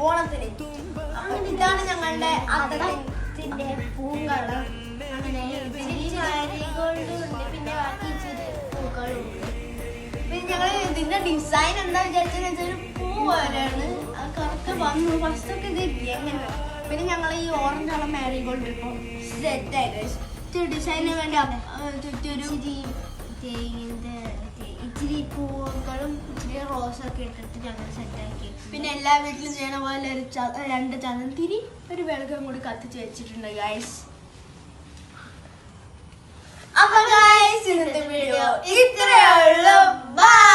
ഓണത്തിന്. അപ്പൊ ഇതാണ് ഞങ്ങളുടെ അത്തത്തിന്റെ പൂക്കളം. അങ്ങനെ മാരിഗോൾഡ് ഉണ്ട്, പിന്നെ ബാക്കി ഇച്ചിരി പൂക്കളും ഉണ്ട്. പിന്നെ ഞങ്ങള് ഇതിന്റെ ഡിസൈൻ എന്താ വിചാരിച്ചെന്ന് വെച്ചാൽ ഒരു പൂ പോലെയാണ്. അത് കറക്റ്റ് വന്നു ഫസ്റ്റ് ഒക്കെ ഇത് എങ്ങനെ. പിന്നെ ഞങ്ങൾ ഈ ഓറഞ്ച് കളർ മാരിഗോൾഡ് ഇപ്പൊ സെറ്റ് ആയിട്ട് ഡിസൈനിന് വേണ്ടി ചുറ്റൊരു ഇച്ചിരി പൂക്കളും ഇച്ചിരി റോസൊക്കെ ഇട്ടിട്ട് ഞങ്ങൾ സെറ്റാക്കി. പിന്നെ എല്ലാ വീട്ടിലും ചെയ്യണ പോലെ ഒരു 2 ചന്ദനത്തിരി ഒരു വിളക്കും കൂടി കത്തിച്ച് വെച്ചിട്ടുണ്ട് ഗൈസ്. അപ്പൊ ഗൈസ് ഇന്നത്തെ വീഡിയോ ഇത്രയേ ഉള്ളൂ. ബൈ.